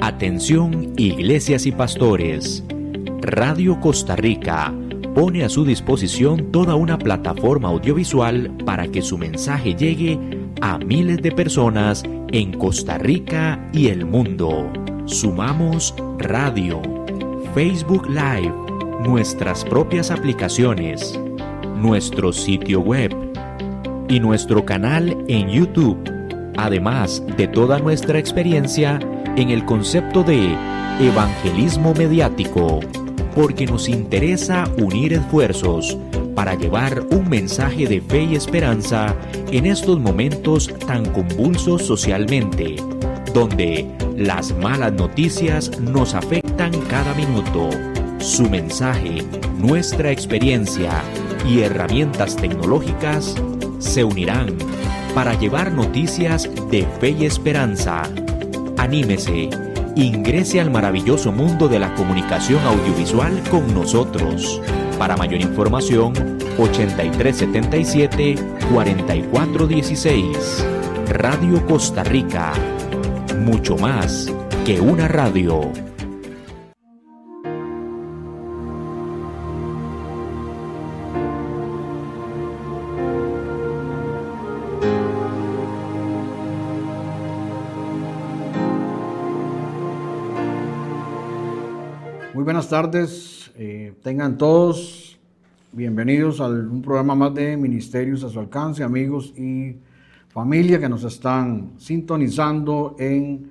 Atención, iglesias y pastores. Radio Costa Rica pone a su disposición toda una plataforma audiovisual para que su mensaje llegue a miles de personas en Costa Rica y el mundo. Sumamos radio, Facebook Live, nuestras propias aplicaciones, nuestro sitio web y nuestro canal en YouTube, además de toda nuestra experiencia en el concepto de evangelismo mediático, porque nos interesa unir esfuerzos para llevar un mensaje de fe y esperanza en estos momentos tan convulsos socialmente, donde las malas noticias nos afectan cada minuto. Su mensaje, nuestra experiencia y herramientas tecnológicas se unirán para llevar noticias de fe y esperanza. Anímese, ingrese al maravilloso mundo de la comunicación audiovisual con nosotros. Para mayor información, 8377-4416. Radio Costa Rica. Mucho más que una radio. Muy buenas tardes, tengan todos bienvenidos a un programa más de Ministerios a su alcance, amigos y familia que nos están sintonizando en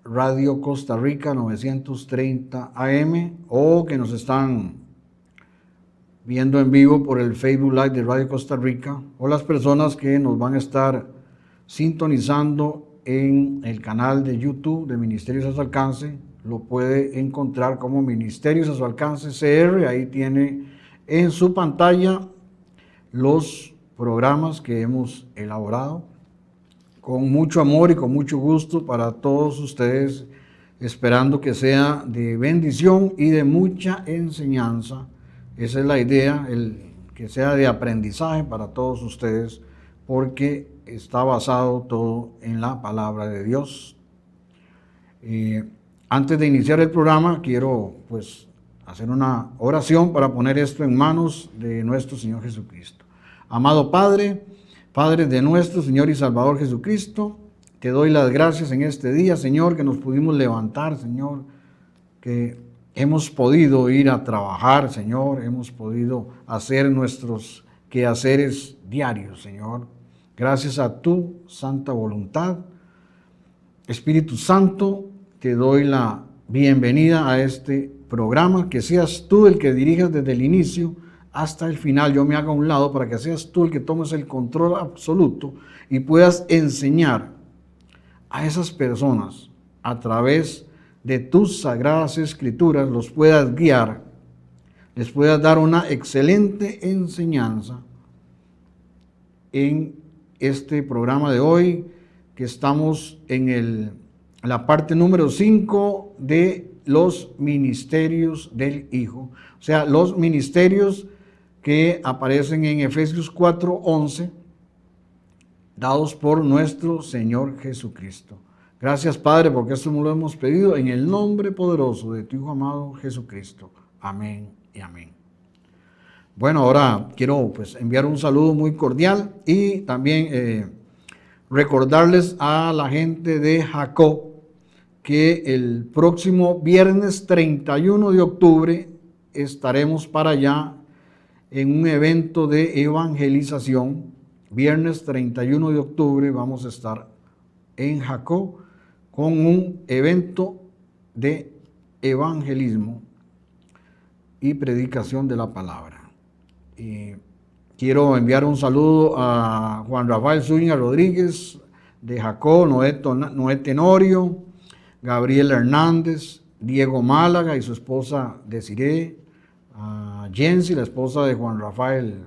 Radio Costa Rica 930 AM o que nos están viendo en vivo por el Facebook Live de Radio Costa Rica, o las personas que nos van a estar sintonizando en el canal de YouTube de Ministerios a su alcance. Lo puede encontrar como Ministerios a su alcance CR. Ahí tiene en su pantalla los programas que hemos elaborado con mucho amor y con mucho gusto para todos ustedes, esperando que sea de bendición y de mucha enseñanza. Esa es la idea, que sea de aprendizaje para todos ustedes, porque está basado todo en la palabra de Dios. Antes de iniciar el programa, quiero hacer una oración para poner esto en manos de nuestro Señor Jesucristo. Amado Padre, Padre de nuestro Señor y Salvador Jesucristo, te doy las gracias en este día, Señor, que nos pudimos levantar, Señor, que hemos podido ir a trabajar, Señor, hemos podido hacer nuestros quehaceres diarios, Señor. Gracias a tu santa voluntad. Espíritu Santo, te doy la bienvenida a este programa, que seas tú el que dirijas desde el inicio hasta el final. Yo me hago a un lado para que seas tú el que tomes el control absoluto y puedas enseñar a esas personas a través de tus sagradas escrituras, los puedas guiar, les puedas dar una excelente enseñanza en este programa de hoy, que estamos en la parte número 5 de los ministerios del Hijo. O sea, los ministerios que aparecen en Efesios 4:11, dados por nuestro Señor Jesucristo. Gracias, Padre, porque esto nos lo hemos pedido en el nombre poderoso de tu Hijo amado Jesucristo. Amén y amén. Bueno, ahora quiero enviar un saludo muy cordial y también recordarles a la gente de Jacob que el próximo viernes 31 de octubre estaremos para allá en un evento de evangelización. Viernes 31 de octubre vamos a estar en Jacob con un evento de evangelismo y predicación de la palabra. Quiero enviar un saludo a Juan Rafael Zúñiga Rodríguez de Jacob, Noé Tenorio, Gabriel Hernández, Diego Málaga y su esposa Desiree, a Jensi, la esposa de Juan Rafael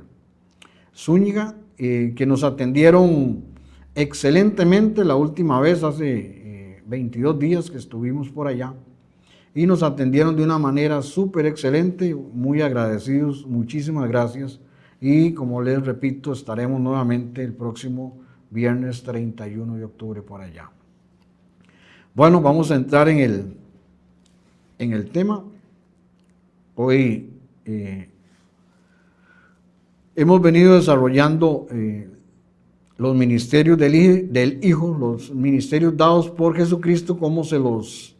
Zúñiga, que nos atendieron excelentemente la última vez, hace 22 días que estuvimos por allá, y nos atendieron de una manera súper excelente, muy agradecidos, muchísimas gracias. Y como les repito, estaremos nuevamente el próximo viernes 31 de octubre por allá. Bueno, vamos a entrar en el tema. Hoy hemos venido desarrollando los ministerios del Hijo, los ministerios dados por Jesucristo, como se los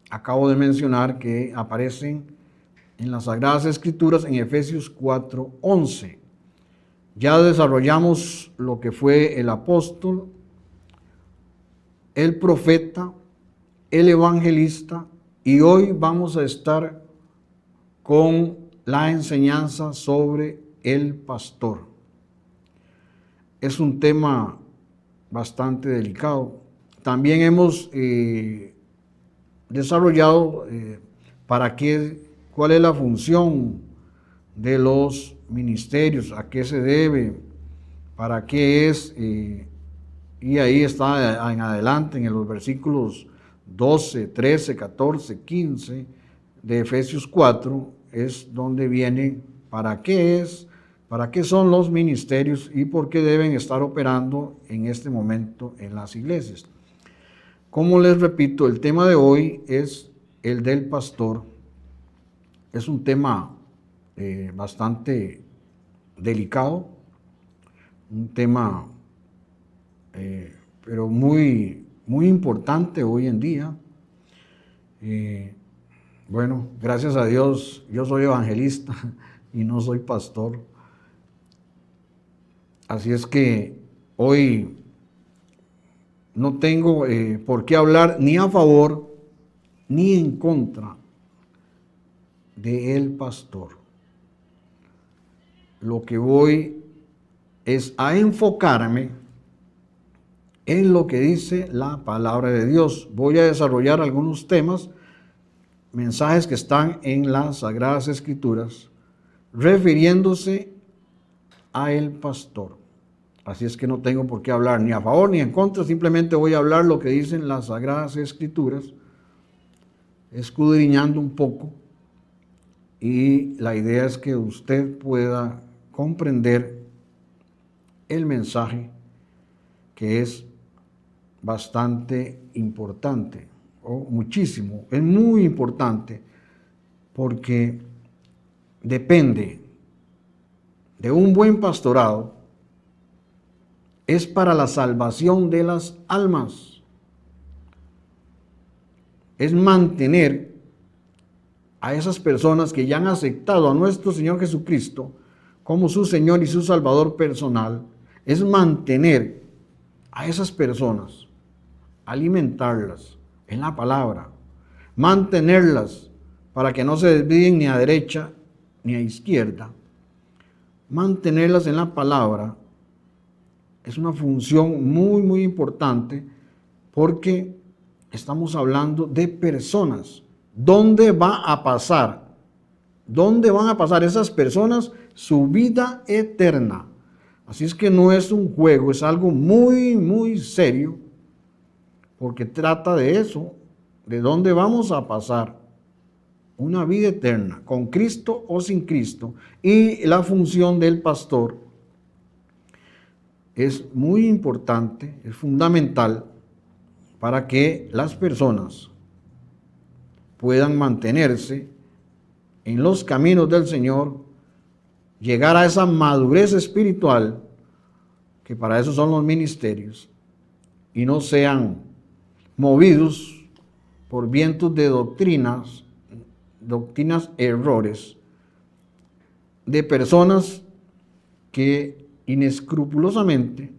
acabo de mencionar, que aparecen en las Sagradas Escrituras en Efesios 4:11. Ya desarrollamos lo que fue el apóstol, el profeta, el evangelista, y hoy vamos a estar con la enseñanza sobre el pastor. Es un tema bastante delicado. También hemos desarrollado cuál es la función de los ministerios, a qué se debe, para qué es, y ahí está en adelante en los versículos 12, 13, 14, 15 de Efesios 4, es donde viene para qué es, para qué son los ministerios y por qué deben estar operando en este momento en las iglesias. Como les repito, el tema de hoy es el del pastor. Es un tema bastante delicado, un tema pero muy, muy importante hoy en día. Bueno, gracias a Dios, yo soy evangelista y no soy pastor. Así es que hoy no tengo por qué hablar ni a favor ni en contra del pastor. Lo que voy es a enfocarme en lo que dice la palabra de Dios. Voy a desarrollar algunos temas, mensajes que están en las Sagradas Escrituras, refiriéndose a el pastor. Así es que no tengo por qué hablar ni a favor ni en contra, simplemente voy a hablar lo que dicen las Sagradas Escrituras, escudriñando un poco, y la idea es que usted pueda comprender el mensaje, que es bastante importante, o muchísimo, es muy importante, porque depende de un buen pastorado, es para la salvación de las almas, es mantener a esas personas que ya han aceptado a nuestro Señor Jesucristo como su Señor y su Salvador personal, es mantener a esas personas, alimentarlas en la palabra, mantenerlas para que no se desvíen ni a derecha ni a izquierda, mantenerlas en la palabra. Es una función muy, muy importante, porque estamos hablando de personas. ¿Dónde va a pasar? ¿Dónde van a pasar esas personas su vida eterna? Así es que no es un juego, es algo muy, muy serio, porque trata de eso, de dónde vamos a pasar una vida eterna, con Cristo o sin Cristo. Y la función del pastor es muy importante, es fundamental para que las personas puedan mantenerse en los caminos del Señor, llegar a esa madurez espiritual, que para eso son los ministerios, y no sean movidos por vientos de doctrinas errores, de personas que inescrupulosamente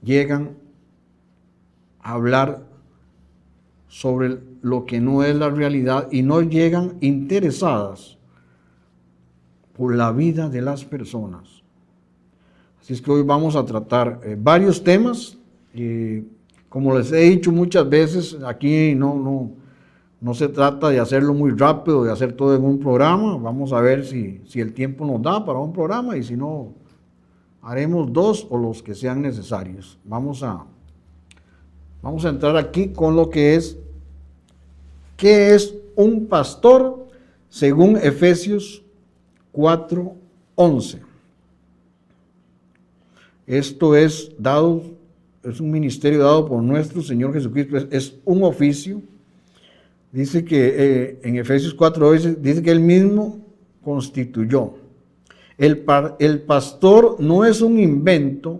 llegan a hablar sobre lo que no es la realidad y no llegan interesadas por la vida de las personas. Así es que hoy vamos a tratar varios temas. Como les he dicho muchas veces, aquí no se trata de hacerlo muy rápido, de hacer todo en un programa. Vamos a ver si el tiempo nos da para un programa, y si no, haremos 2 o los que sean necesarios. Vamos a entrar aquí con lo que es, ¿qué es un pastor? Según Efesios 4:11. Esto es dado es un ministerio dado por nuestro Señor Jesucristo, es un oficio. Dice que en Efesios 4 dice que Él mismo constituyó. El pastor no es un invento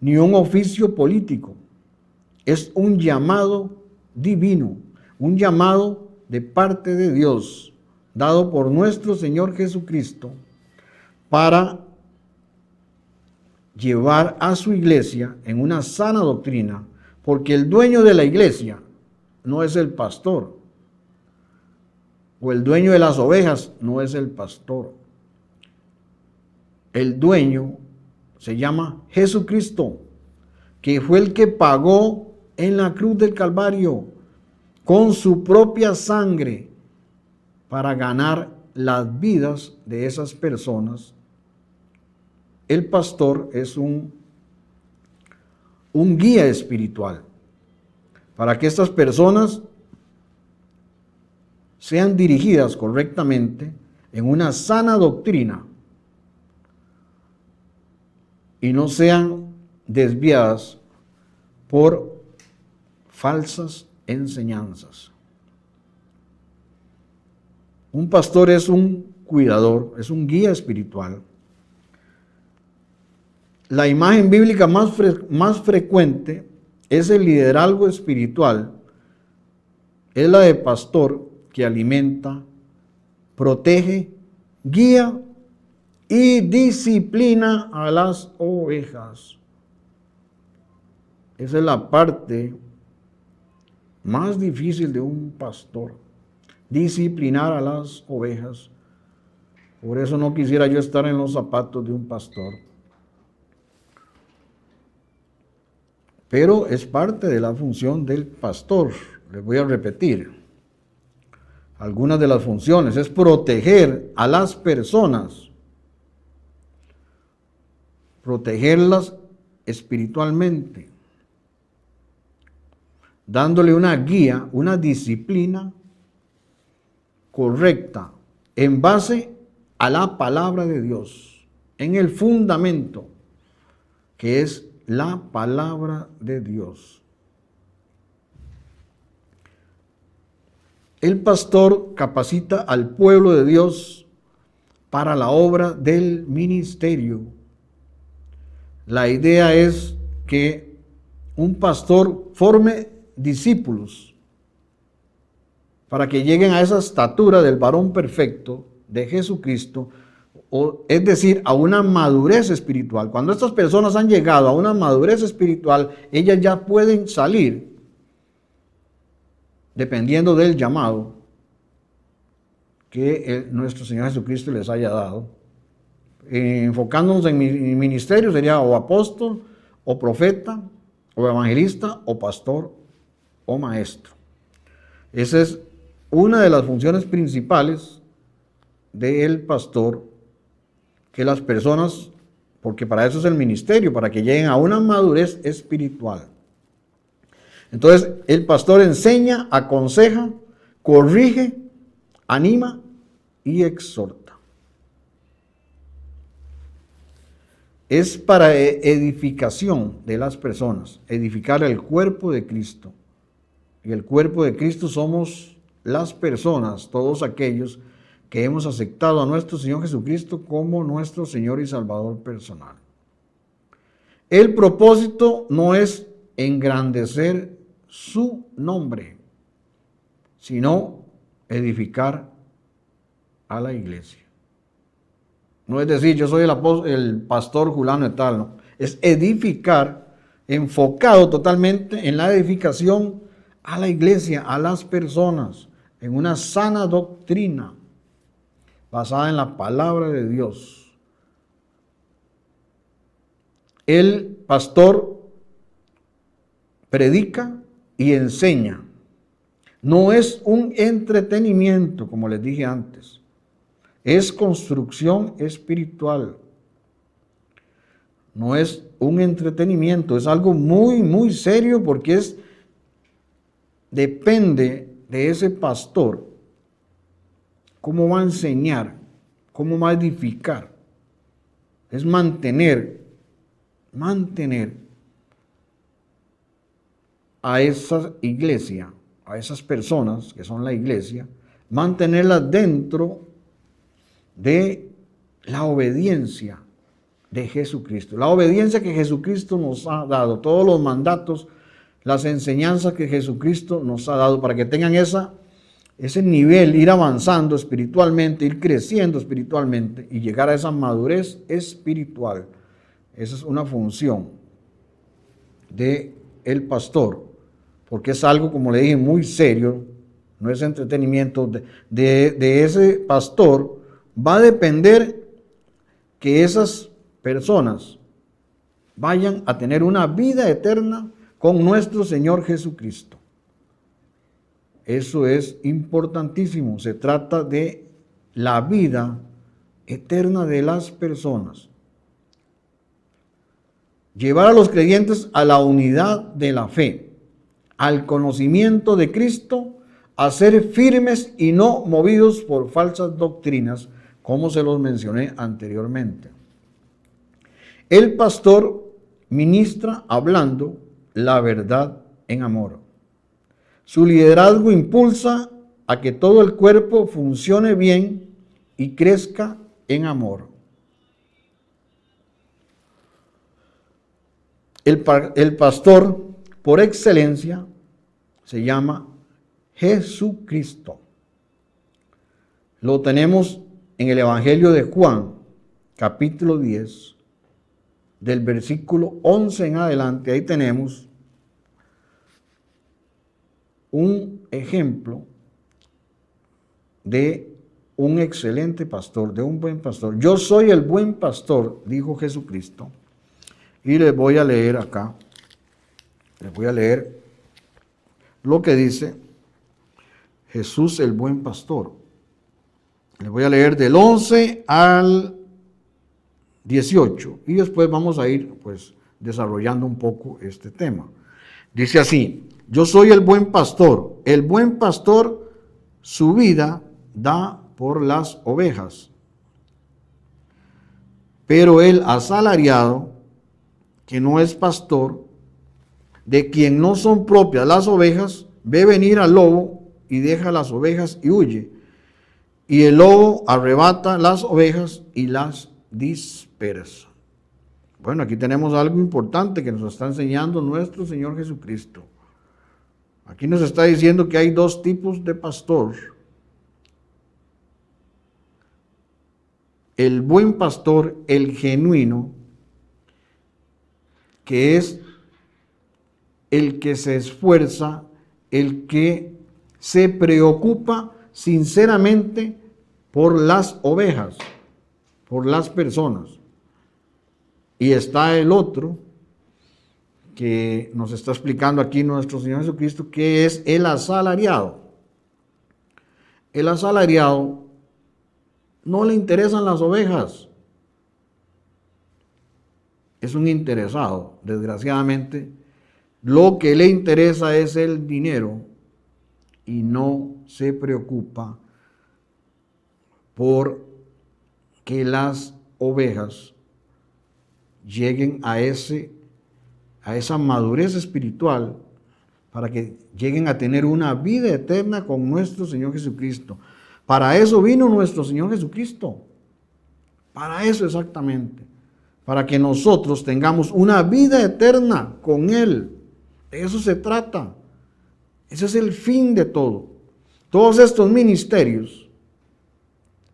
ni un oficio político, es un llamado divino, un llamado de parte de Dios, dado por nuestro Señor Jesucristo, para llevar a su iglesia en una sana doctrina, porque el dueño de la iglesia no es el pastor, o el dueño de las ovejas no es el pastor. El dueño se llama Jesucristo, que fue el que pagó en la cruz del Calvario con su propia sangre para ganar las vidas de esas personas. El pastor es un guía espiritual para que estas personas sean dirigidas correctamente en una sana doctrina y no sean desviadas por falsas enseñanzas. Un pastor es un cuidador, es un guía espiritual. La imagen bíblica más frecuente es el liderazgo espiritual, es la de pastor que alimenta, protege, guía y disciplina a las ovejas. Esa es la parte más difícil de un pastor, disciplinar a las ovejas. Por eso no quisiera yo estar en los zapatos de un pastor. Pero es parte de la función del pastor. Les voy a repetir. Algunas de las funciones es proteger a las personas, protegerlas espiritualmente, dándole una guía, una disciplina correcta en base a la palabra de Dios, en el fundamento que es la palabra de Dios. El pastor capacita al pueblo de Dios para la obra del ministerio. La idea es que un pastor forme discípulos para que lleguen a esa estatura del varón perfecto de Jesucristo, es decir, a una madurez espiritual. Cuando estas personas han llegado a una madurez espiritual, ellas ya pueden salir, dependiendo del llamado que nuestro Señor Jesucristo les haya dado. Enfocándonos en mi ministerio, sería o apóstol, o profeta, o evangelista, o pastor, o maestro. Esa es una de las funciones principales del pastor, que las personas, porque para eso es el ministerio, para que lleguen a una madurez espiritual. Entonces, el pastor enseña, aconseja, corrige, anima y exhorta. Es para edificación de las personas, edificar el cuerpo de Cristo. Y el cuerpo de Cristo somos las personas, todos aquellos que hemos aceptado a nuestro Señor Jesucristo como nuestro Señor y Salvador personal. El propósito no es engrandecer su nombre, sino edificar a la iglesia. No es decir, yo soy el pastor fulano de tal, no. Es edificar, enfocado totalmente en la edificación a la iglesia, a las personas, en una sana doctrina basada en la palabra de Dios. El pastor predica y enseña. No es un entretenimiento, como les dije antes. Es construcción espiritual. No es un entretenimiento, es algo muy, muy serio, porque depende de ese pastor cómo va a enseñar, cómo va a edificar. Es mantener a esa iglesia, a esas personas que son la iglesia, mantenerlas dentro de la obediencia de Jesucristo. La obediencia que Jesucristo nos ha dado, todos los mandatos, las enseñanzas que Jesucristo nos ha dado para que tengan ese nivel, ir avanzando espiritualmente, ir creciendo espiritualmente y llegar a esa madurez espiritual. Esa es una función del pastor, porque es algo, como le dije, muy serio, no es entretenimiento. De ese pastor va a depender que esas personas vayan a tener una vida eterna con nuestro Señor Jesucristo. Eso es importantísimo. Se trata de la vida eterna de las personas. Llevar a los creyentes a la unidad de la fe, al conocimiento de Cristo, a ser firmes y no movidos por falsas doctrinas, como se los mencioné anteriormente. El pastor ministra hablando la verdad en amor. Su liderazgo impulsa a que todo el cuerpo funcione bien y crezca en amor. El pastor, por excelencia, se llama Jesucristo. Lo tenemos en el Evangelio de Juan, capítulo 10, del versículo 11 en adelante. Ahí tenemos un ejemplo de un excelente pastor, de un buen pastor. Yo soy el buen pastor, dijo Jesucristo. Y les voy a leer acá, les voy a leer lo que dice Jesús el buen pastor. Les voy a leer del 11 al 18 y después vamos a ir pues desarrollando un poco este tema. Dice así: yo soy el buen pastor su vida da por las ovejas, pero el asalariado, que no es pastor, de quien no son propias las ovejas, ve venir al lobo y deja las ovejas y huye. Y el lobo arrebata las ovejas y las dispersa. Bueno, aquí tenemos algo importante que nos está enseñando nuestro Señor Jesucristo. Aquí nos está diciendo que hay dos tipos de pastor. El buen pastor, el genuino, que es el que se esfuerza, el que se preocupa sinceramente por las ovejas, por las personas. Y está el otro que nos está explicando aquí nuestro Señor Jesucristo, que es el asalariado. El asalariado no le interesan las ovejas. Es un interesado, desgraciadamente. Lo que le interesa es el dinero y no se preocupa por que las ovejas lleguen a esa madurez espiritual para que lleguen a tener una vida eterna con nuestro Señor Jesucristo. Para eso vino nuestro Señor Jesucristo. Para eso exactamente. Para que nosotros tengamos una vida eterna con Él. De eso se trata. Ese es el fin de todo. Todos estos ministerios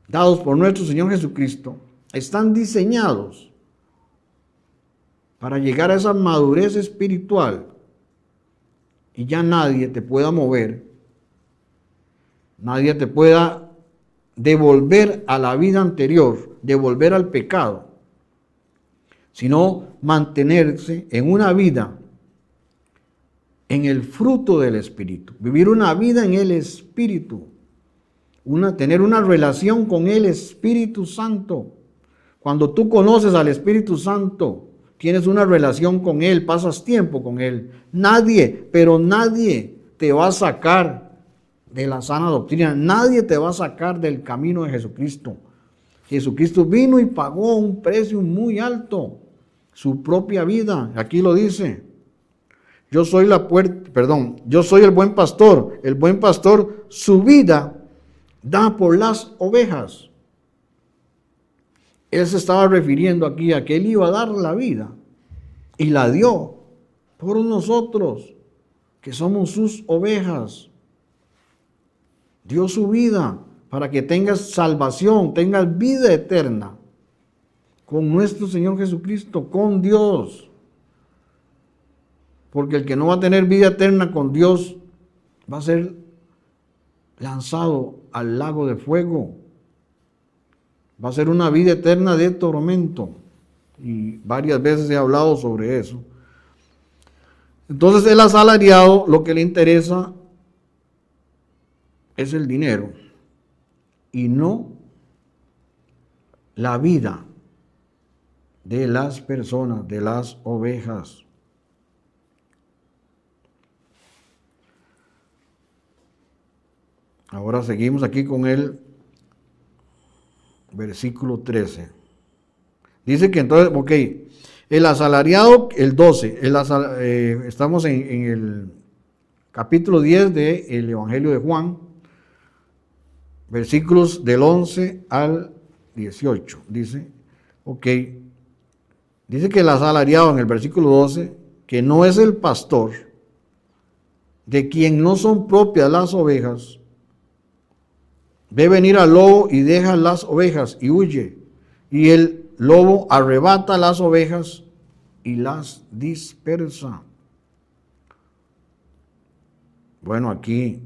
dados por nuestro Señor Jesucristo están diseñados para llegar a esa madurez espiritual y ya nadie te pueda mover, nadie te pueda devolver a la vida anterior, devolver al pecado, sino mantenerse en una vida en el fruto del Espíritu, vivir una vida en el Espíritu, tener una relación con el Espíritu Santo. Cuando tú conoces al Espíritu Santo, tienes una relación con Él, pasas tiempo con Él. Nadie, pero nadie te va a sacar de la sana doctrina. Nadie te va a sacar del camino de Jesucristo. Jesucristo vino y pagó un precio muy alto, su propia vida. Aquí lo dice. Yo soy la puerta, perdón, yo soy el buen pastor. El buen pastor su vida da por las ovejas. Él se estaba refiriendo aquí a que él iba a dar la vida y la dio por nosotros, que somos sus ovejas. Dio su vida para que tengas salvación, tengas vida eterna con nuestro Señor Jesucristo, con Dios. Porque el que no va a tener vida eterna con Dios va a ser lanzado al lago de fuego. Va a ser una vida eterna de tormento. Y varias veces he hablado sobre eso. Entonces el asalariado lo que le interesa es el dinero y no la vida de las personas, de las ovejas. Ahora seguimos aquí con el versículo 13. Dice que entonces, ok, el asalariado, el 12, estamos en el capítulo 10 del Evangelio de Juan, versículos del 11 al 18. Dice, ok, dice que el asalariado en el versículo 12, que no es el pastor, de quien no son propias las ovejas, ve venir al lobo y deja las ovejas y huye. Y el lobo arrebata las ovejas y las dispersa. Bueno, aquí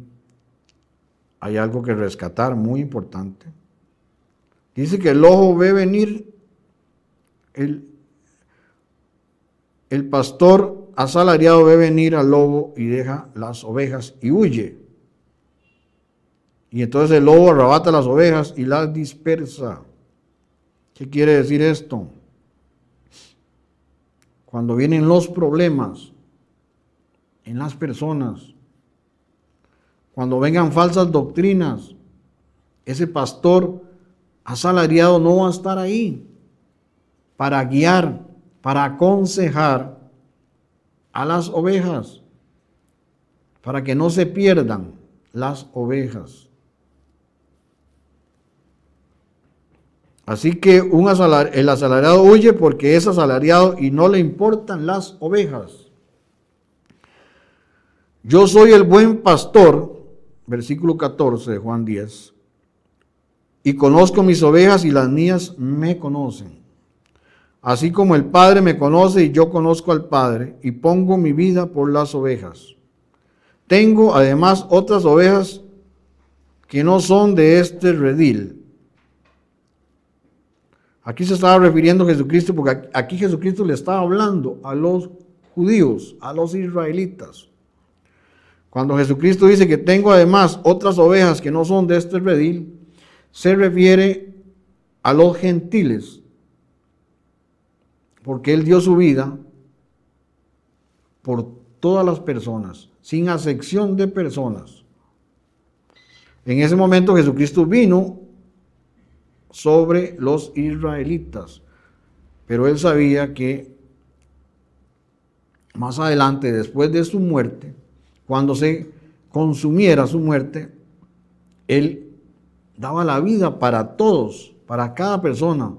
hay algo que rescatar muy importante. Dice que el lobo ve venir, el pastor asalariado ve venir al lobo y deja las ovejas y huye. Y entonces el lobo arrebata las ovejas y las dispersa. ¿Qué quiere decir esto? Cuando vienen los problemas en las personas, cuando vengan falsas doctrinas, ese pastor asalariado no va a estar ahí para guiar, para aconsejar a las ovejas, para que no se pierdan las ovejas. Así que el asalariado huye porque es asalariado y no le importan las ovejas. Yo soy el buen pastor, versículo 14 de Juan 10, y conozco mis ovejas y las mías me conocen. Así como el Padre me conoce y yo conozco al Padre y pongo mi vida por las ovejas. Tengo además otras ovejas que no son de este redil. Aquí se estaba refiriendo a Jesucristo porque aquí Jesucristo le estaba hablando a los judíos, a los israelitas. Cuando Jesucristo dice que tengo además otras ovejas que no son de este redil, se refiere a los gentiles, porque Él dio su vida por todas las personas, sin acepción de personas. En ese momento Jesucristo vino sobre los israelitas, pero Él sabía que más adelante, después de su muerte, cuando se consumiera su muerte, Él daba la vida para todos, para cada persona,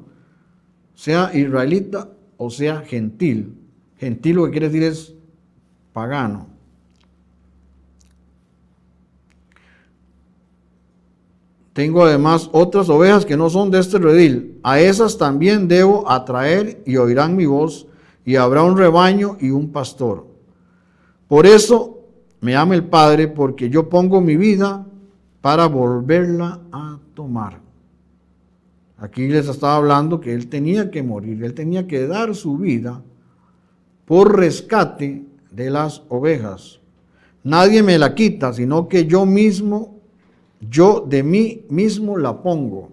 sea israelita o sea gentil. Gentil lo que quiere decir es pagano. Tengo además otras ovejas que no son de este redil. A esas también debo atraer y oirán mi voz, y habrá un rebaño y un pastor. Por eso me ama el Padre, porque yo pongo mi vida para volverla a tomar. Aquí les estaba hablando que Él tenía que morir, Él tenía que dar su vida por rescate de las ovejas. Nadie me la quita, sino que yo de mí mismo la pongo.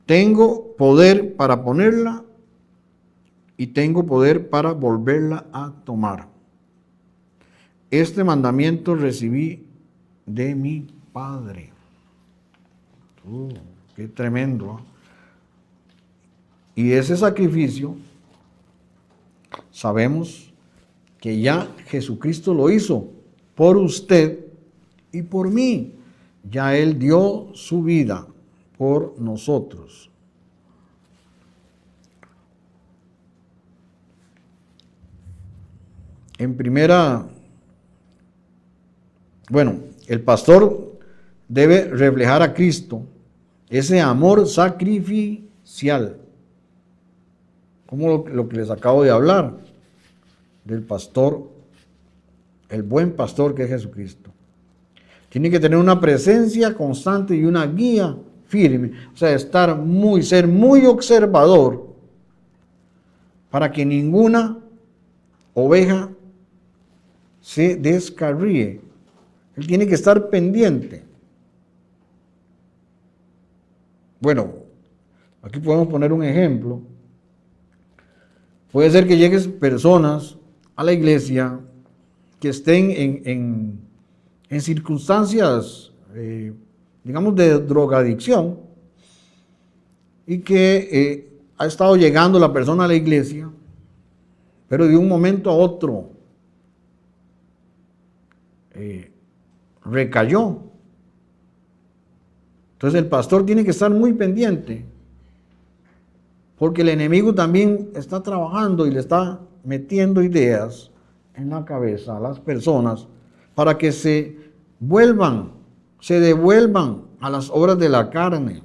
Tengo poder para ponerla y tengo poder para volverla a tomar. Este mandamiento recibí de mi Padre. Qué tremendo. Y ese sacrificio sabemos que ya Jesucristo lo hizo por usted y por mí. Ya Él dio su vida por nosotros. En primera, el pastor debe reflejar a Cristo, ese amor sacrificial, como lo que les acabo de hablar, del pastor, el buen pastor que es Jesucristo. Tiene que tener una presencia constante y una guía firme, o sea, ser muy observador para que ninguna oveja se descarríe. Él tiene que estar pendiente. Bueno, aquí podemos poner un ejemplo. Puede ser que lleguen personas a la iglesia que estén en circunstancias, digamos, de drogadicción, y que ha estado llegando la persona a la iglesia, pero de un momento a otro recayó. Entonces el pastor tiene que estar muy pendiente, porque el enemigo también está trabajando y le está metiendo ideas en la cabeza a las personas para que se devuelvan a las obras de la carne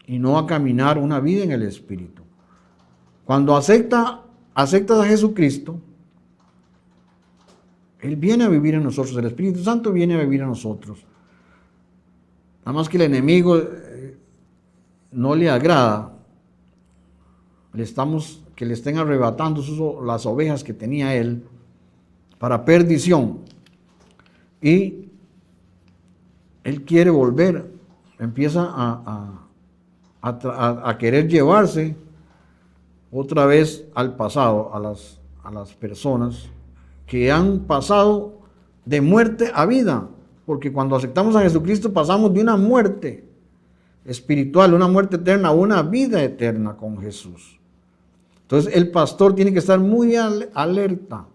y no a caminar una vida en el Espíritu. Cuando aceptas a Jesucristo, Él viene a vivir en nosotros, el Espíritu Santo viene a vivir en nosotros. Nada más que el enemigo no le agrada que le estén arrebatando las ovejas que tenía él para perdición. Y él quiere volver, empieza a querer llevarse otra vez al pasado, a las personas que han pasado de muerte a vida, porque cuando aceptamos a Jesucristo pasamos de una muerte espiritual, una muerte eterna, a una vida eterna con Jesús. Entonces el pastor tiene que estar muy alerta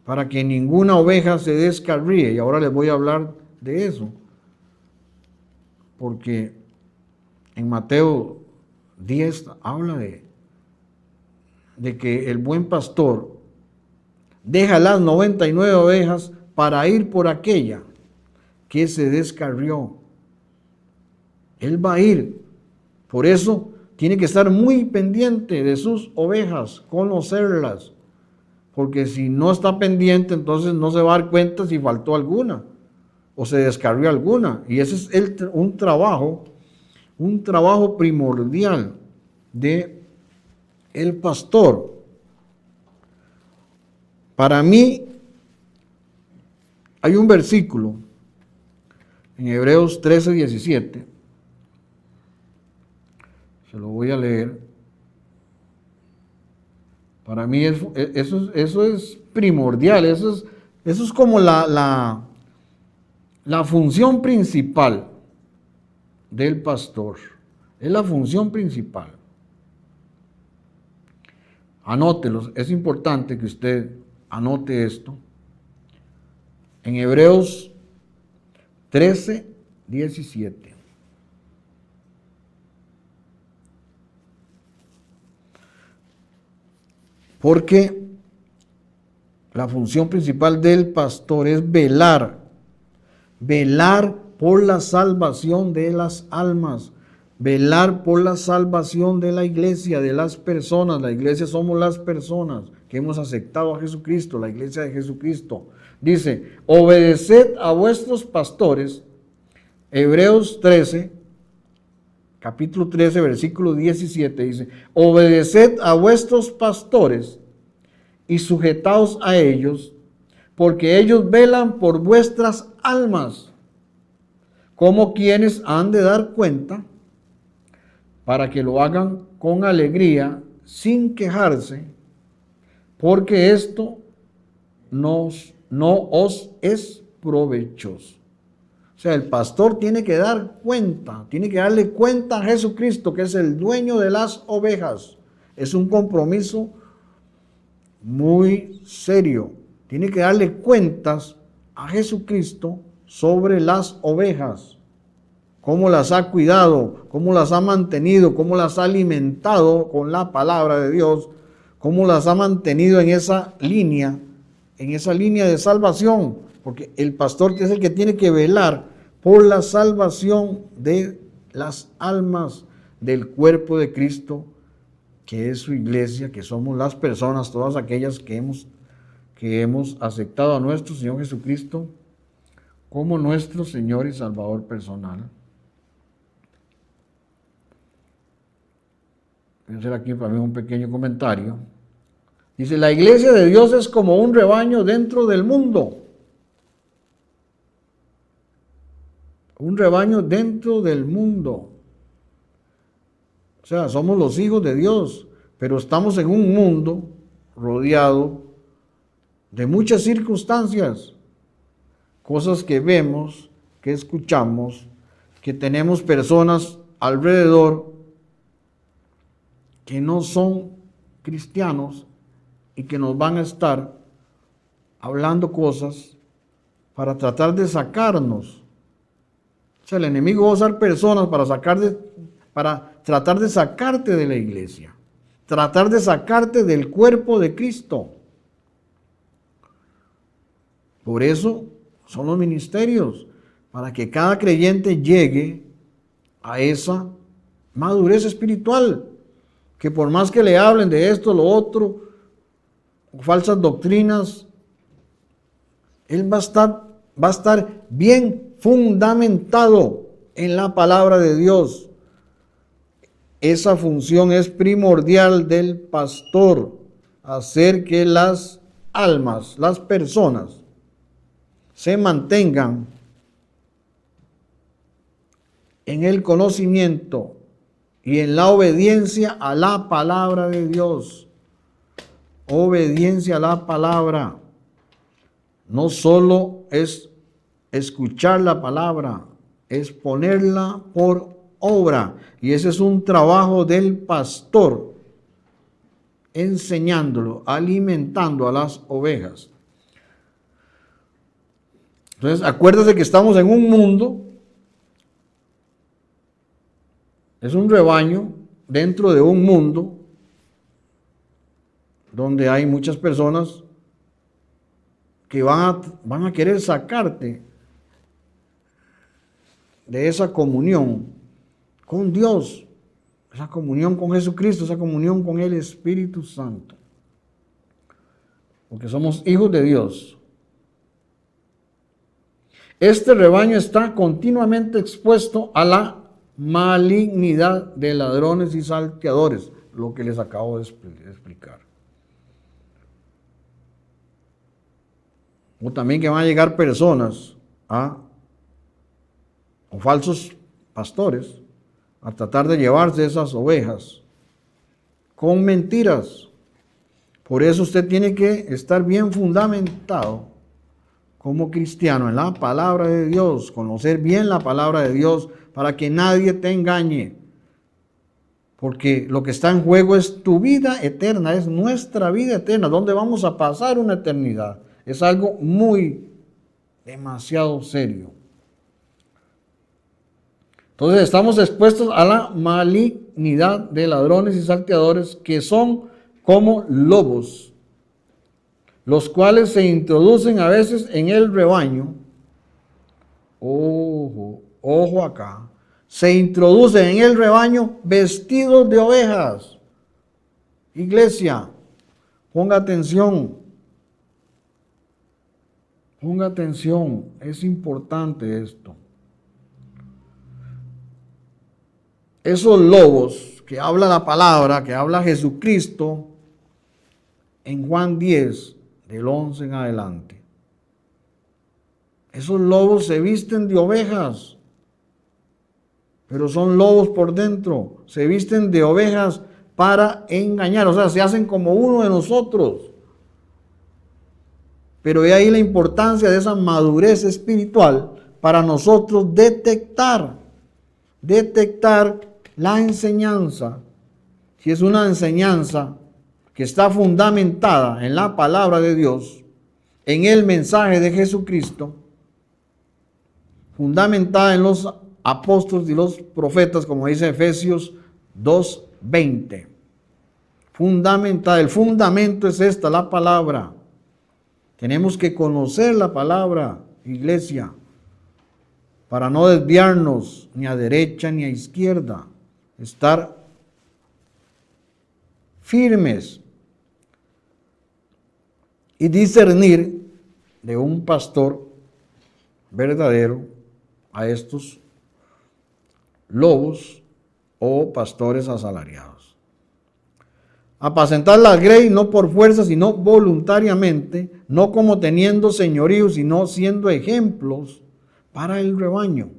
para que ninguna oveja se descarríe, y ahora les voy a hablar de eso, porque en Mateo 10 habla de que el buen pastor deja las 99 ovejas para ir por aquella que se descarrió. Él va a ir. Por eso tiene que estar muy pendiente de sus ovejas, conocerlas. Porque si no está pendiente, entonces no se va a dar cuenta si faltó alguna o se descarrió alguna. Y ese es un trabajo primordial de el pastor. Para mí, hay un versículo en Hebreos 13:17. Se lo voy a leer. Para mí eso es primordial. Eso es como la función principal del pastor. Es la función principal. Anótelos. Es importante que usted anote esto. En Hebreos 13:17. Porque la función principal del pastor es velar por la salvación de las almas, velar por la salvación de la iglesia, de las personas. La iglesia somos las personas que hemos aceptado a Jesucristo, la iglesia de Jesucristo. Dice, obedeced a vuestros pastores, Hebreos 13, capítulo 13, versículo 17, dice, obedeced a vuestros pastores y sujetaos a ellos, porque ellos velan por vuestras almas, como quienes han de dar cuenta, para que lo hagan con alegría, sin quejarse, porque esto no os es provechoso. O sea, el pastor tiene que dar cuenta, tiene que darle cuenta a Jesucristo, que es el dueño de las ovejas, Es un compromiso muy serio. Tiene que darle cuentas a Jesucristo sobre las ovejas. Cómo las ha cuidado, cómo las ha mantenido, cómo las ha alimentado con la palabra de Dios, cómo las ha mantenido en esa línea de salvación. Porque el pastor es el que tiene que velar por la salvación de las almas del cuerpo de Cristo, que es su iglesia, que somos las personas, todas aquellas que hemos aceptado a nuestro Señor Jesucristo como nuestro Señor y Salvador personal. Voy a hacer aquí para mí un pequeño comentario. Dice, la iglesia de Dios es como un rebaño dentro del mundo. Un rebaño dentro del mundo. O sea, somos los hijos de Dios, pero estamos en un mundo rodeado de muchas circunstancias, cosas que vemos, que escuchamos, que tenemos personas alrededor que no son cristianos y que nos van a estar hablando cosas para tratar de sacarnos. O sea, el enemigo va a usar personas para tratar de sacarte de la iglesia, tratar de sacarte del cuerpo de Cristo. Por eso son los ministerios, para que cada creyente llegue a esa madurez espiritual, que por más que le hablen de esto, lo otro, falsas doctrinas, él va a estar bien fundamentado en la palabra de Dios. Esa función es primordial del pastor, hacer que las almas, las personas, se mantengan en el conocimiento y en la obediencia a la palabra de Dios. Obediencia a la palabra. No solo es escuchar la palabra, es ponerla por obra. Y ese es un trabajo del pastor, enseñándolo, alimentando a las ovejas. Entonces, acuérdate que estamos en un mundo, es un rebaño dentro de un mundo donde hay muchas personas que van a querer sacarte de esa comunión con Dios, esa comunión con Jesucristo, esa comunión con el Espíritu Santo. Porque somos hijos de Dios. Este rebaño está continuamente expuesto a la malignidad de ladrones y salteadores, lo que les acabo de explicar. O también que van a llegar personas o falsos pastores a tratar de llevarse esas ovejas con mentiras. Por eso usted tiene que estar bien fundamentado como cristiano en la palabra de Dios, conocer bien la palabra de Dios para que nadie te engañe. Porque lo que está en juego es tu vida eterna, es nuestra vida eterna, donde vamos a pasar una eternidad. Es algo demasiado serio. Entonces estamos expuestos a la malignidad de ladrones y salteadores que son como lobos, los cuales se introducen a veces en el rebaño. Ojo acá. Se introducen en el rebaño vestidos de ovejas. Iglesia, ponga atención. Ponga atención, es importante esto. Esos lobos que habla la palabra, que habla Jesucristo, en Juan 10, del 11 en adelante. Esos lobos se visten de ovejas, pero son lobos por dentro. Se visten de ovejas para engañar, o sea, se hacen como uno de nosotros. Pero de ahí la importancia de esa madurez espiritual para nosotros detectar la enseñanza si es una enseñanza que está fundamentada en la palabra de Dios, en el mensaje de Jesucristo, fundamentada en los apóstoles y los profetas, como dice Efesios 2:20. Fundamental, el fundamento es esta, la palabra. Tenemos que conocer la palabra, iglesia, para no desviarnos ni a derecha ni a izquierda, estar firmes y discernir de un pastor verdadero a estos lobos o pastores asalariados. Apacentar la grey no por fuerza, sino voluntariamente, no como teniendo señorío, sino siendo ejemplos para el rebaño,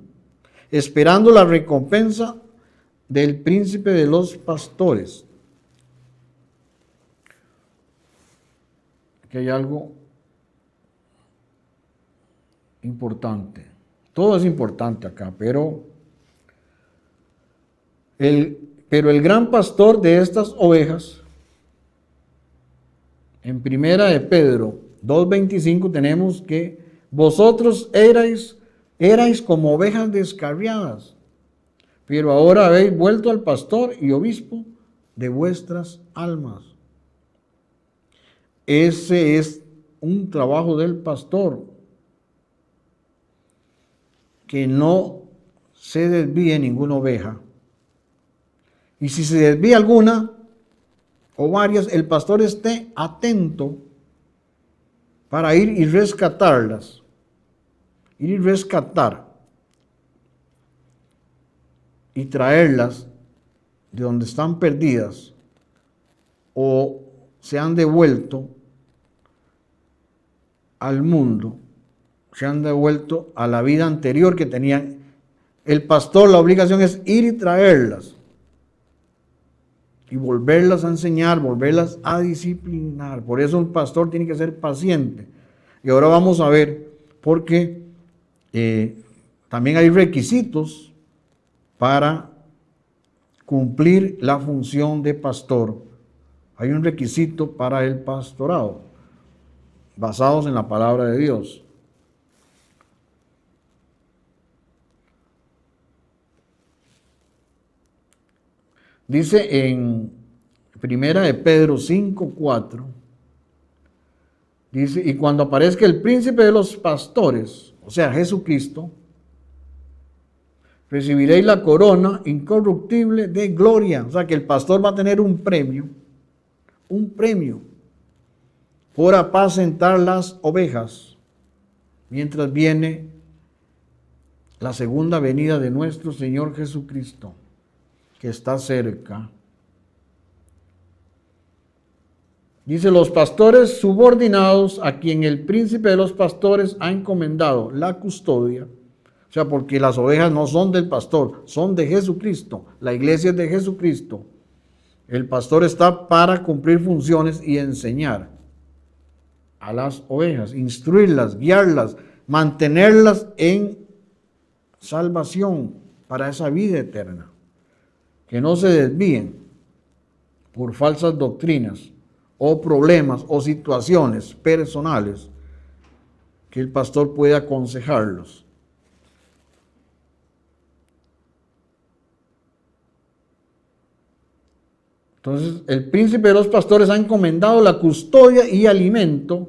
esperando la recompensa del príncipe de los pastores. Aquí hay algo importante. Todo es importante acá, pero el gran pastor de estas ovejas, en primera de Pedro 2:25 tenemos que vosotros erais como ovejas descarriadas, pero ahora habéis vuelto al pastor y obispo de vuestras almas. Ese es un trabajo del pastor, que no se desvíe ninguna oveja. Y si se desvía alguna o varias, el pastor esté atento para ir y rescatarlas. Ir y rescatar y traerlas de donde están perdidas o se han devuelto al mundo, se han devuelto a la vida anterior que tenían. El pastor, la obligación es ir y traerlas y volverlas a enseñar, volverlas a disciplinar. Por eso el pastor tiene que ser paciente. Y ahora vamos a ver, porque también hay requisitos para cumplir la función de pastor. Hay un requisito para el pastorado, basados en la palabra de Dios. Dice en primera de Pedro 5:4, dice, y cuando aparezca el príncipe de los pastores, o sea, Jesucristo, recibiréis la corona incorruptible de gloria. O sea, que el pastor va a tener un premio por apacentar las ovejas, mientras viene la segunda venida de nuestro Señor Jesucristo, que está cerca. Dice, los pastores subordinados a quien el príncipe de los pastores ha encomendado la custodia. O sea, porque las ovejas no son del pastor, son de Jesucristo. La iglesia es de Jesucristo. El pastor está para cumplir funciones y enseñar a las ovejas, instruirlas, guiarlas, mantenerlas en salvación para esa vida eterna. Que no se desvíen por falsas doctrinas o problemas o situaciones personales, que el pastor puede aconsejarlos. Entonces, el príncipe de los pastores ha encomendado la custodia y alimento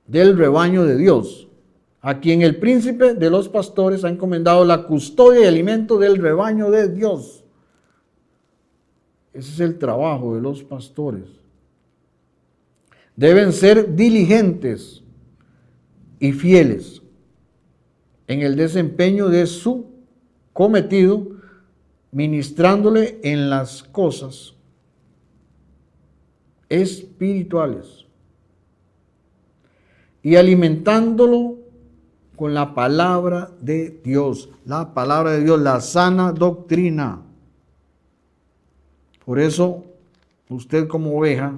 del rebaño de Dios, a quien el príncipe de los pastores ha encomendado la custodia y alimento del rebaño de Dios. Ese es el trabajo de los pastores. Deben ser diligentes y fieles en el desempeño de su cometido, ministrándole en las cosas espirituales y alimentándolo con la palabra de Dios. La palabra de Dios, la sana doctrina. Por eso, usted como oveja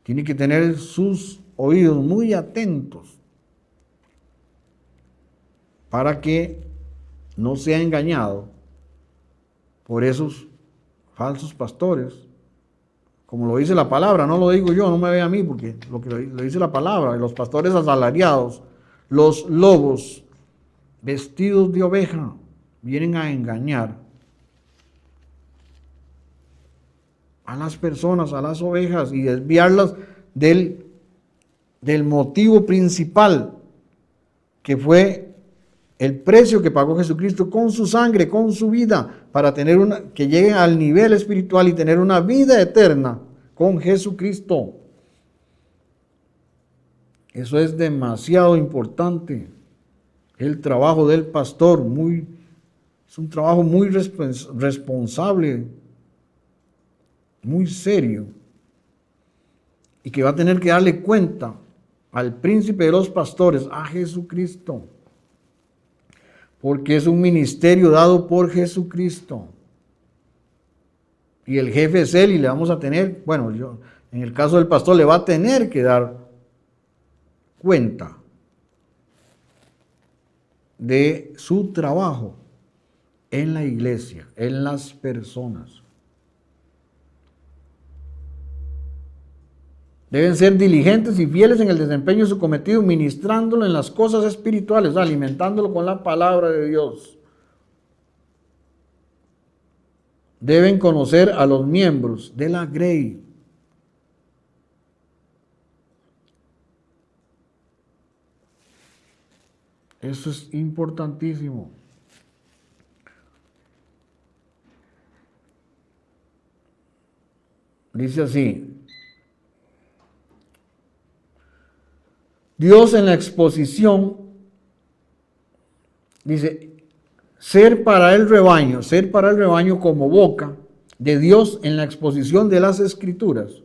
tiene que tener sus oídos muy atentos para que no sea engañado por esos falsos pastores, como lo dice la palabra, no lo digo yo, no me ve a mí, porque lo dice la palabra, los pastores asalariados, los lobos vestidos de oveja, vienen a engañar a las personas, a las ovejas, y desviarlas del motivo principal, que fue el precio que pagó Jesucristo con su sangre, con su vida, para tener que lleguen al nivel espiritual y tener una vida eterna con Jesucristo. Eso es demasiado importante. El trabajo del pastor es un trabajo muy responsable, muy serio, y que va a tener que darle cuenta al príncipe de los pastores, a Jesucristo, porque es un ministerio dado por Jesucristo. Y el jefe es él, y le vamos a tener, en el caso del pastor, le va a tener que dar cuenta de su trabajo en la iglesia, en las personas. Deben ser diligentes y fieles en el desempeño de su cometido, ministrándolo en las cosas espirituales, alimentándolo con la palabra de Dios. Deben conocer a los miembros de la grey. Eso es importantísimo. Dice así: Dios en la exposición, dice, ser para el rebaño como boca de Dios en la exposición de las Escrituras,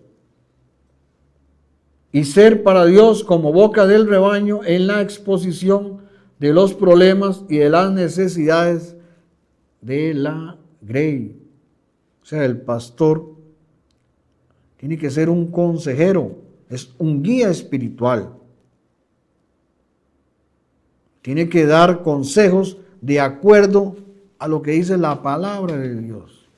y ser para Dios como boca del rebaño en la exposición de los problemas y de las necesidades de la grey. O sea, el pastor tiene que ser un consejero, es un guía espiritual. Tiene que dar consejos de acuerdo a lo que dice la palabra de Dios.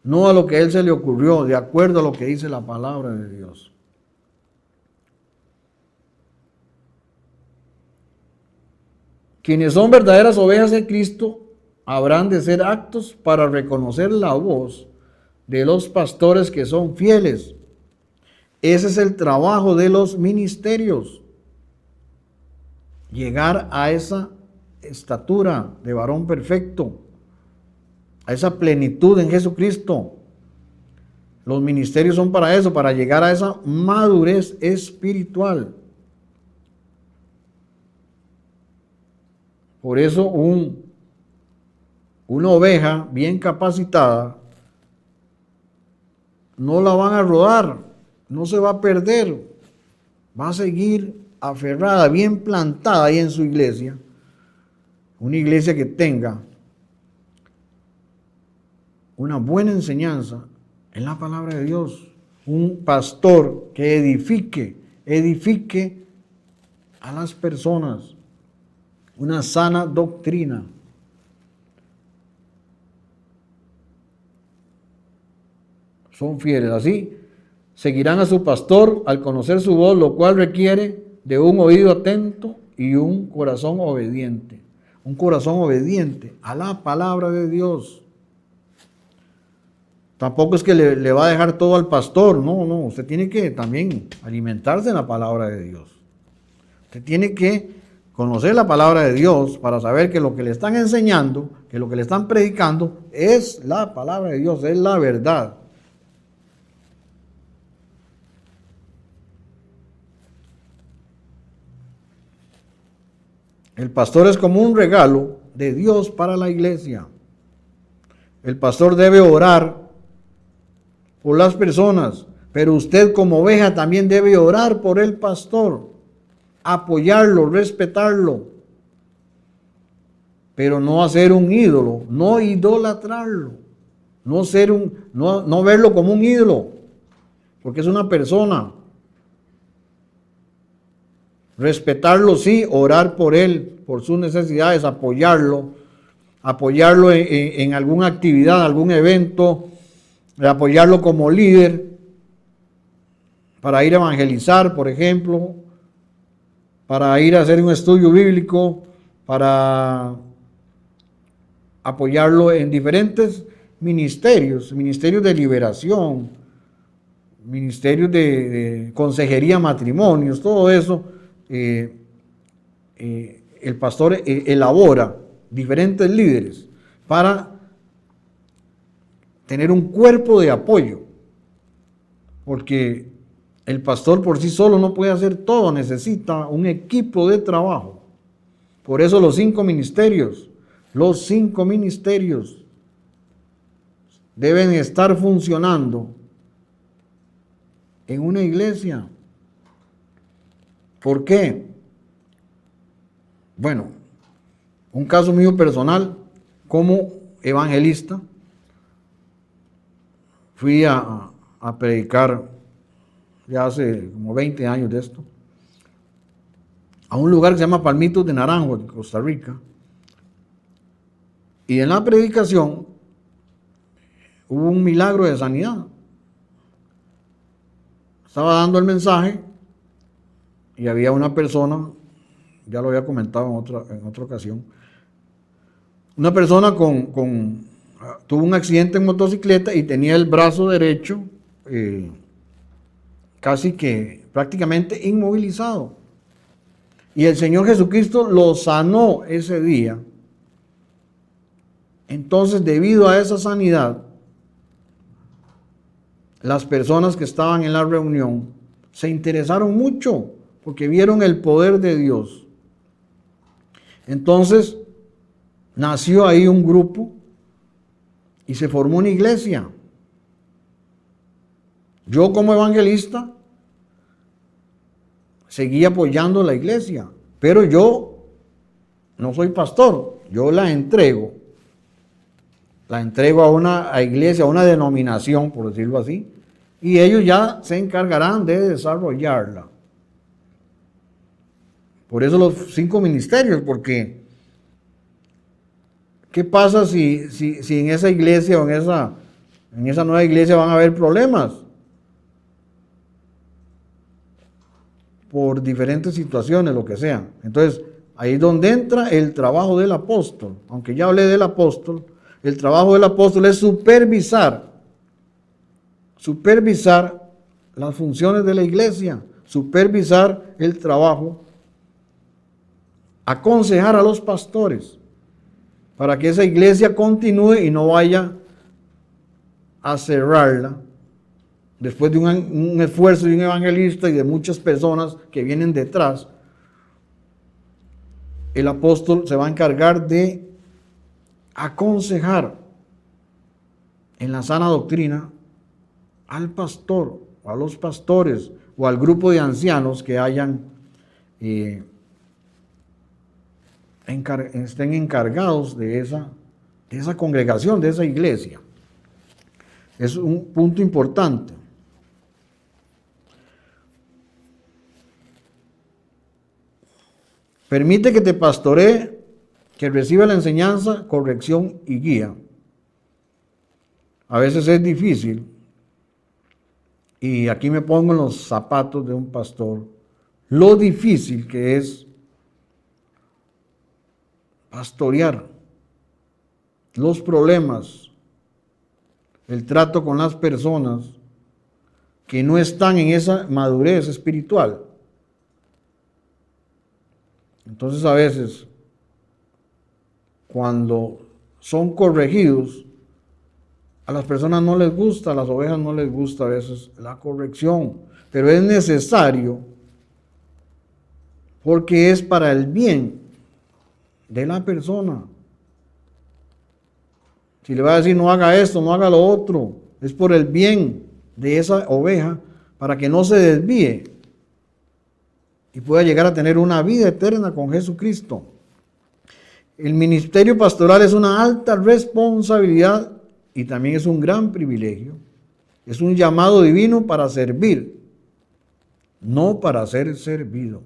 No a lo que a él se le ocurrió, de acuerdo a lo que dice la palabra de Dios. Quienes son verdaderas ovejas de Cristo habrán de ser aptos para reconocer la voz de los pastores que son fieles. Ese es el trabajo de los ministerios. Llegar a esa estatura de varón perfecto, a esa plenitud en Jesucristo. Los ministerios son para eso, para llegar a esa madurez espiritual. Por eso una oveja bien capacitada no la van a rodar, no se va a perder, va a seguir aferrada, bien plantada ahí en su iglesia, una iglesia que tenga una buena enseñanza en la palabra de Dios, un pastor que edifique a las personas, una sana doctrina. Son fieles, así seguirán a su pastor al conocer su voz, lo cual requiere de un oído atento y un corazón obediente. Un corazón obediente a la palabra de Dios. Tampoco es que le va a dejar todo al pastor, no, usted tiene que también alimentarse en la palabra de Dios. Usted tiene que conocer la palabra de Dios para saber que lo que le están enseñando, que lo que le están predicando es la palabra de Dios, es la verdad. El pastor es como un regalo de Dios para la iglesia. El pastor debe orar por las personas, pero usted como oveja también debe orar por el pastor, apoyarlo, respetarlo, pero no hacer un ídolo, no idolatrarlo, no verlo como un ídolo, porque es una persona. Respetarlo sí, orar por él, por sus necesidades, apoyarlo apoyarlo en alguna actividad, algún evento, apoyarlo como líder para ir a evangelizar, por ejemplo, para ir a hacer un estudio bíblico, para apoyarlo en diferentes ministerios de liberación, ministerios de consejería, matrimonios, todo eso. El pastor elabora diferentes líderes para tener un cuerpo de apoyo, porque el pastor por sí solo no puede hacer todo, necesita un equipo de trabajo. Por eso los 5 ministerios deben estar funcionando en una iglesia. ¿Por qué? Bueno, un caso mío personal, como evangelista, fui a predicar ya hace como 20 años de esto, a un lugar que se llama Palmitos de Naranjo, en Costa Rica. Y en la predicación hubo un milagro de sanidad. Estaba dando el mensaje y había una persona, ya lo había comentado en otra ocasión, una persona tuvo un accidente en motocicleta y tenía el brazo derecho casi que prácticamente inmovilizado. Y el Señor Jesucristo lo sanó ese día. Entonces, debido a esa sanidad, las personas que estaban en la reunión se interesaron mucho porque vieron el poder de Dios. Entonces, nació ahí un grupo y se formó una iglesia. Yo como evangelista seguí apoyando la iglesia, pero yo no soy pastor, yo la entrego a una iglesia, a una denominación, por decirlo así, y ellos ya se encargarán de desarrollarla. Por eso los 5 ministerios, porque ¿qué pasa si en esa iglesia o en esa nueva iglesia van a haber problemas? Por diferentes situaciones, lo que sea. Entonces, ahí es donde entra el trabajo del apóstol. Aunque ya hablé del apóstol, el trabajo del apóstol es supervisar las funciones de la iglesia, supervisar el trabajo, aconsejar a los pastores para que esa iglesia continúe y no vaya a cerrarla después de un esfuerzo de un evangelista y de muchas personas que vienen detrás. El apóstol se va a encargar de aconsejar en la sana doctrina al pastor, o a los pastores, o al grupo de ancianos que estén encargados de esa congregación, de esa iglesia. Es un punto importante. Permite que te pastoree, que reciba la enseñanza, corrección y guía. A veces es difícil, y aquí me pongo en los zapatos de un pastor, lo difícil que es pastorear, los problemas, el trato con las personas que no están en esa madurez espiritual. Entonces a veces, cuando son corregidos, a las personas no les gusta, a las ovejas no les gusta a veces la corrección, pero es necesario porque es para el bien de la persona. Si le va a decir no haga esto, no haga lo otro, es por el bien de esa oveja para que no se desvíe y pueda llegar a tener una vida eterna con Jesucristo. El ministerio pastoral es una alta responsabilidad y también es un gran privilegio. Es un llamado divino para servir, no para ser servido.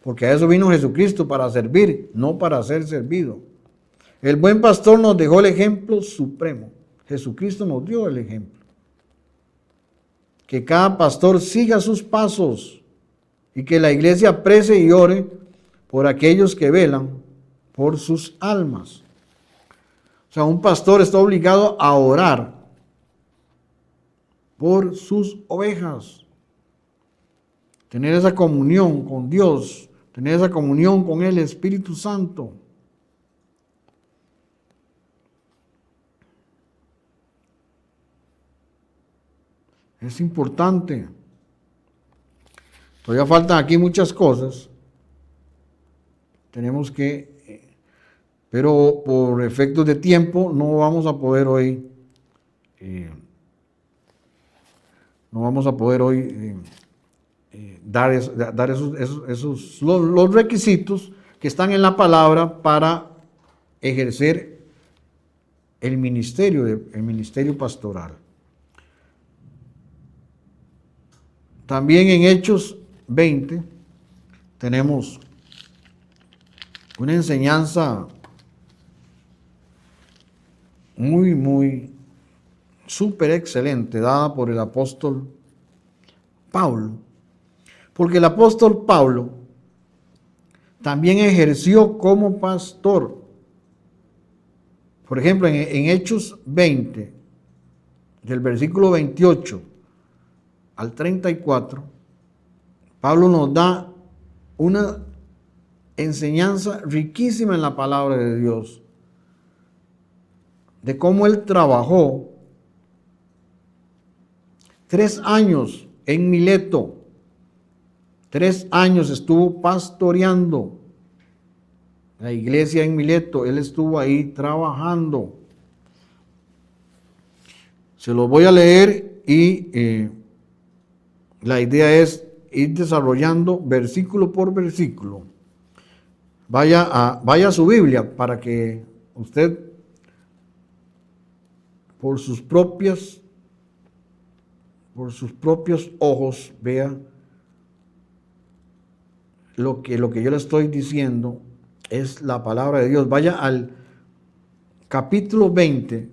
Porque a eso vino Jesucristo, para servir, no para ser servido. El buen pastor nos dejó el ejemplo supremo. Jesucristo nos dio el ejemplo. Que cada pastor siga sus pasos y que la iglesia prece y ore por aquellos que velan por sus almas. O sea, un pastor está obligado a orar por sus ovejas. Tener esa comunión con Dios, tener esa comunión con el Espíritu Santo. Es importante. Todavía faltan aquí muchas cosas. Tenemos que, pero por efectos de tiempo no vamos a poder hoy, dar esos los requisitos que están en la palabra para ejercer el ministerio pastoral. También en Hechos 20 tenemos una enseñanza muy súper excelente dada por el apóstol Pablo. Porque el apóstol Pablo también ejerció como pastor. Por ejemplo, en Hechos 20, del versículo 28 al 34, Pablo nos da una enseñanza riquísima en la palabra de Dios, de cómo él trabajó 3 años en Mileto. 3 años estuvo pastoreando la iglesia en Mileto. Él estuvo ahí trabajando. Se los voy a leer y la idea es ir desarrollando versículo por versículo. Vaya a su Biblia para que usted por sus propios ojos vea lo que yo le estoy diciendo es la palabra de Dios. Vaya al capítulo 20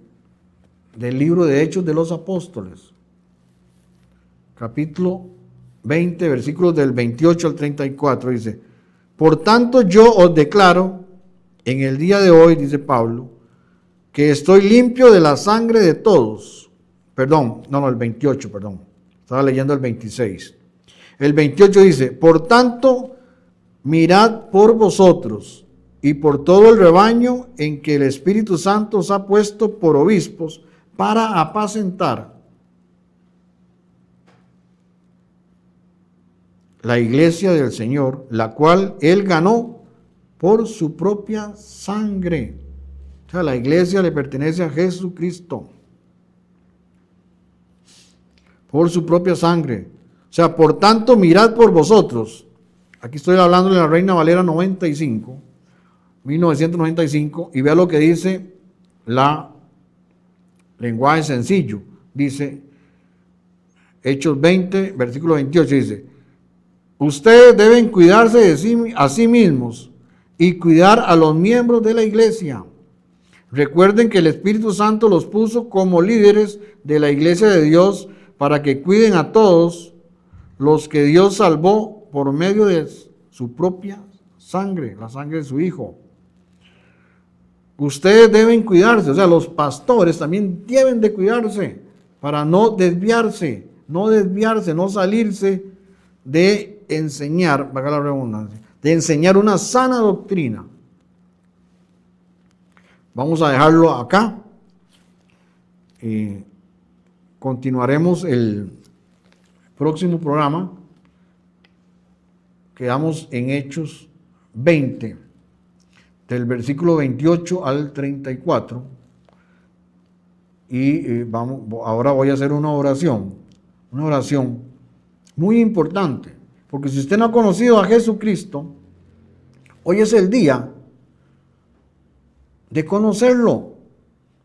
del libro de Hechos de los Apóstoles. Capítulo 20, versículos del 28 al 34, dice: por tanto yo os declaro en el día de hoy, dice Pablo, que estoy limpio de la sangre de todos. El 28, estaba leyendo el 26. El 28 dice: por tanto, mirad por vosotros y por todo el rebaño en que el Espíritu Santo os ha puesto por obispos para apacentar la iglesia del Señor, la cual Él ganó por su propia sangre. O sea, la iglesia le pertenece a Jesucristo. Por su propia sangre. O sea, por tanto, mirad por vosotros. Aquí estoy hablando de la Reina Valera 1995, y vea lo que dice la lenguaje sencillo. Dice, Hechos 20, versículo 28, dice: ustedes deben cuidarse a sí mismos y cuidar a los miembros de la iglesia. Recuerden que el Espíritu Santo los puso como líderes de la iglesia de Dios para que cuiden a todos los que Dios salvó por medio de su propia sangre, la sangre de su Hijo. Ustedes deben cuidarse, o sea, los pastores también deben de cuidarse para no desviarse, no salirse de enseñar, valga la redundancia, de enseñar una sana doctrina. Vamos a dejarlo acá. Continuaremos el próximo programa. Quedamos en Hechos 20, del versículo 28 al 34. Y ahora voy a hacer una oración muy importante, porque si usted no ha conocido a Jesucristo, hoy es el día de conocerlo,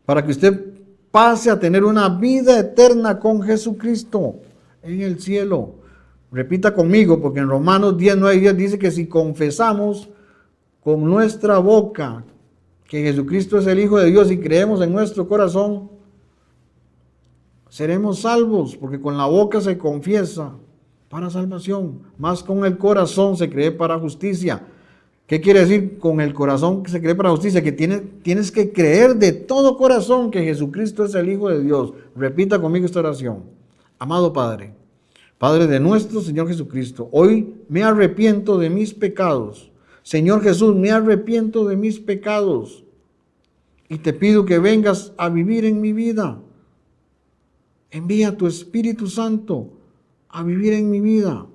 para que usted pase a tener una vida eterna con Jesucristo en el cielo. Repita conmigo, porque en Romanos 10, 9 y 10 dice que si confesamos con nuestra boca que Jesucristo es el Hijo de Dios y creemos en nuestro corazón, seremos salvos, porque con la boca se confiesa para salvación, más con el corazón se cree para justicia. ¿Qué quiere decir con el corazón que se cree para justicia? Que tienes que creer de todo corazón que Jesucristo es el Hijo de Dios. Repita conmigo esta oración. Amado Padre, Padre de nuestro Señor Jesucristo, hoy me arrepiento de mis pecados. Señor Jesús, me arrepiento de mis pecados y te pido que vengas a vivir en mi vida. Envía tu Espíritu Santo a vivir en mi vida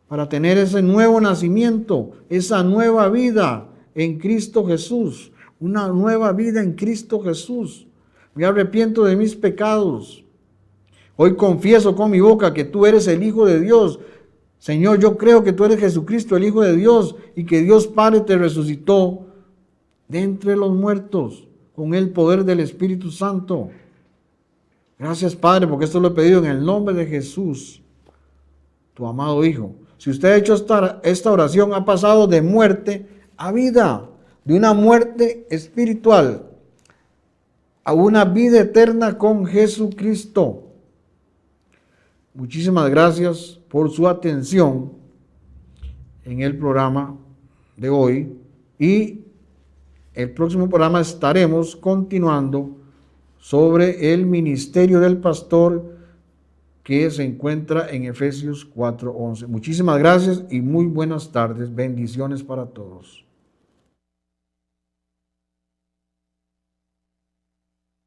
para tener ese nuevo nacimiento, esa nueva vida en Cristo Jesús, una nueva vida en Cristo Jesús. Me arrepiento de mis pecados. Hoy confieso con mi boca que tú eres el Hijo de Dios. Señor, yo creo que tú eres Jesucristo, el Hijo de Dios, y que Dios Padre te resucitó de entre los muertos con el poder del Espíritu Santo. Gracias, Padre, porque esto lo he pedido en el nombre de Jesús, tu amado Hijo. Si usted ha hecho esta oración, ha pasado de muerte a vida, de una muerte espiritual a una vida eterna con Jesucristo. Muchísimas gracias por su atención en el programa de hoy, y el próximo programa estaremos continuando sobre el ministerio del pastor que se encuentra en Efesios 4:11. Muchísimas gracias y muy buenas tardes. Bendiciones para todos.